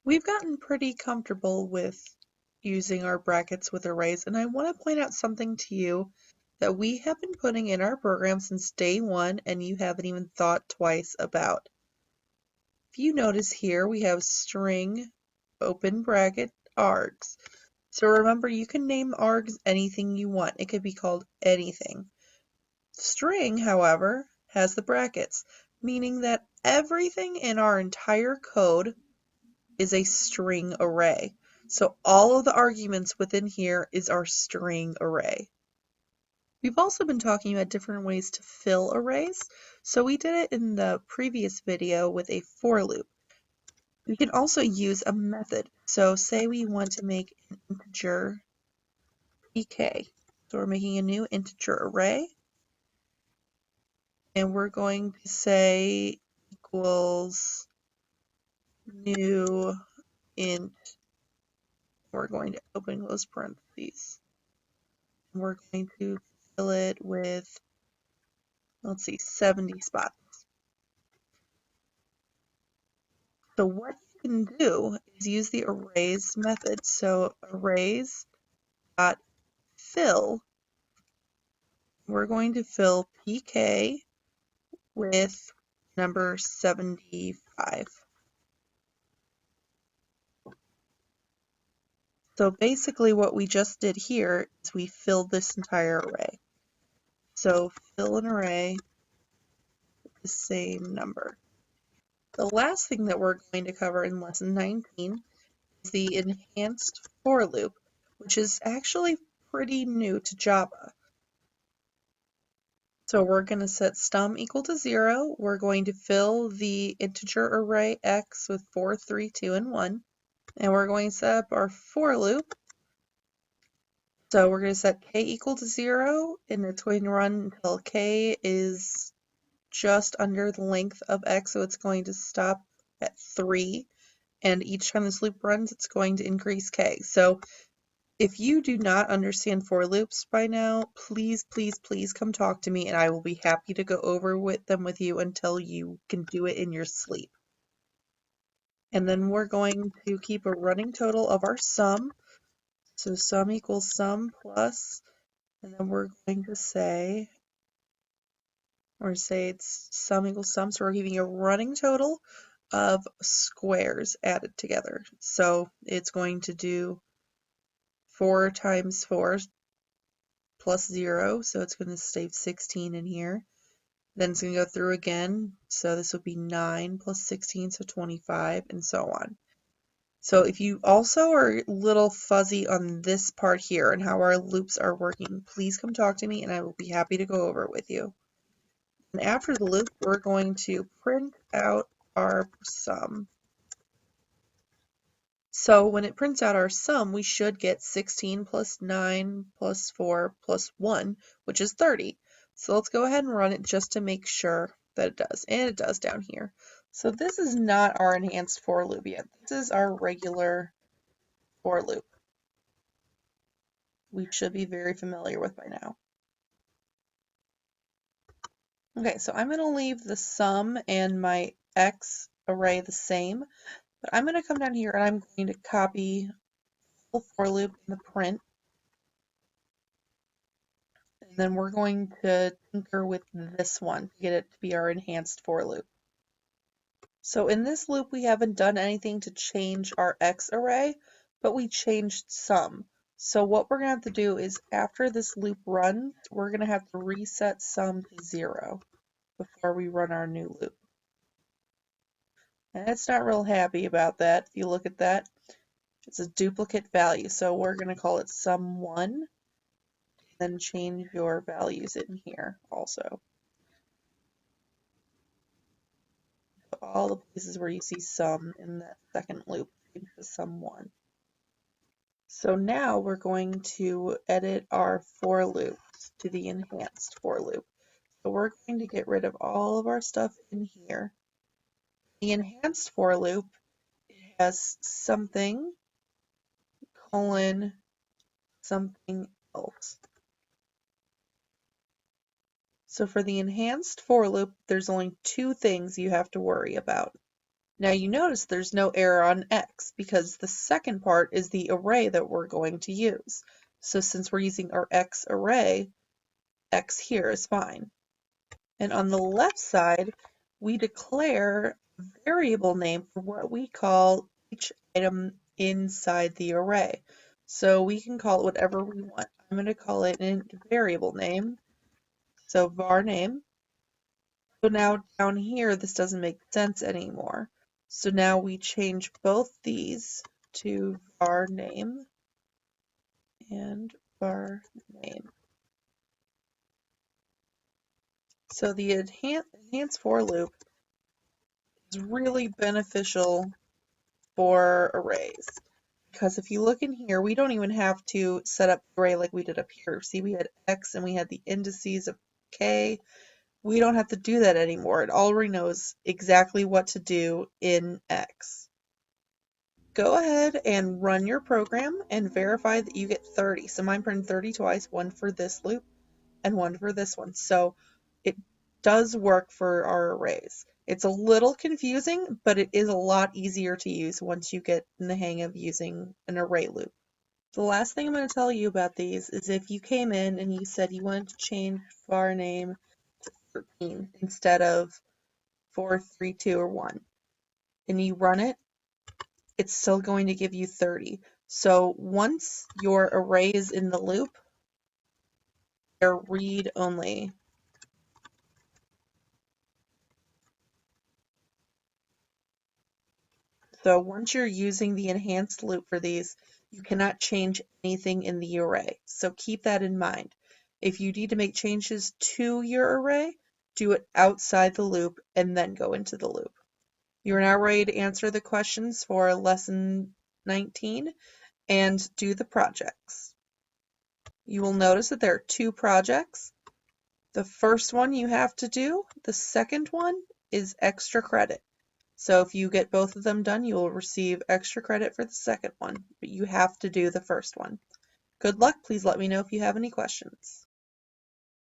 We've gotten pretty comfortable with using our brackets with arrays, and I want to point out something to you that we have been putting in our program since day one and you haven't even thought twice about. If you notice here, we have string open bracket args. So remember, you can name args anything you want. It could be called anything. String, however, has the brackets, meaning that everything in our entire code is a string array. So all of the arguments within here is our string array. We've also been talking about different ways to fill arrays. So we did it in the previous video with a for loop. We can also use a method. So say we want to make an integer pk. So we're making a new integer array. And we're going to say equals new int. We're going to open and close parentheses. And we're going to fill it with, let's see, 70 spots. So what you can do is use the arrays method. So arrays dot fill. We're going to fill pk with number 75. So basically what we just did here is we filled this entire array. So fill an array with the same number. The last thing that we're going to cover in lesson 19 is the enhanced for loop, which is actually pretty new to Java. So we're going to set sum equal to 0. We're going to fill the integer array x with 4, 3, 2, and 1. And we're going to set up our for loop. So we're going to set k equal to 0, and it's going to run until k is just under the length of x, so it's going to stop at 3. And each time this loop runs, it's going to increase k. So if you do not understand for loops by now, please, please, please come talk to me and I will be happy to go over them with you until you can do it in your sleep. And then we're going to keep a running total of our sum. So sum equals sum plus, and then we're going to say, it's sum equals sum, so we're giving a running total of squares added together. So it's going to do 4 times 4 plus 0, so it's going to save 16 in here. Then it's going to go through again, so this would be 9 plus 16, so 25, and so on. So if you also are a little fuzzy on this part here and how our loops are working, please come talk to me and I will be happy to go over it with you. And after the loop, we're going to print out our sum. So when it prints out our sum, we should get 16 plus 9 plus 4 plus 1, which is 30. So let's go ahead and run it just to make sure that it does. And it does down here. So this is not our enhanced for loop yet. This is our regular for loop. We should be very familiar with by now. Okay, so I'm going to leave the sum and my x array the same, but I'm going to come down here and I'm going to copy the for loop in the print. And then we're going to tinker with this one to get it to be our enhanced for loop. So in this loop, we haven't done anything to change our x array, but we changed sum. So what we're going to have to do is after this loop runs, we're going to have to reset sum to 0 before we run our new loop. And it's not real happy about that. If you look at that, it's a duplicate value. So we're going to call it sum1. Then change your values in here also. So all the places where you see sum in that second loop, change to sum1. So now we're going to edit our for loops to the enhanced for loop. So we're going to get rid of all of our stuff in here. The enhanced for loop has something, colon, something else. So for the enhanced for loop, there's only 2 things you have to worry about. Now you notice there's no error on X because the second part is the array that we're going to use. So since we're using our X array, X here is fine. And on the left side, we declare a variable name for what we call each item inside the array. So we can call it whatever we want. I'm going to call it a variable name. So var name. So now down here, this doesn't make sense anymore. So now we change both these to var name and var name. So the enhanced for loop is really beneficial for arrays. Because if you look in here, we don't even have to set up the array like we did up here. See, we had X and we had the indices of K. We don't have to do that anymore. It already knows exactly what to do in X. Go ahead and run your program and verify that you get 30. So mine printed 30 twice, one for this loop and one for this one. So it does work for our arrays. It's a little confusing, but it is a lot easier to use once you get in the hang of using an array loop. The last thing I'm going to tell you about these is if you came in and you said you wanted to change var name to 13 instead of 4, 3, 2, or 1, and you run it, it's still going to give you 30. So once your array is in the loop, they're read only. So once you're using the enhanced loop for these, you cannot change anything in the array. So keep that in mind. If you need to make changes to your array, do it outside the loop and then go into the loop. You are now ready to answer the questions for lesson 19 and do the projects. You will notice that there are 2 projects. The first one you have to do, the second one is extra credit. So if you get both of them done, you will receive extra credit for the second one, but you have to do the first one. Good luck. Please let me know if you have any questions.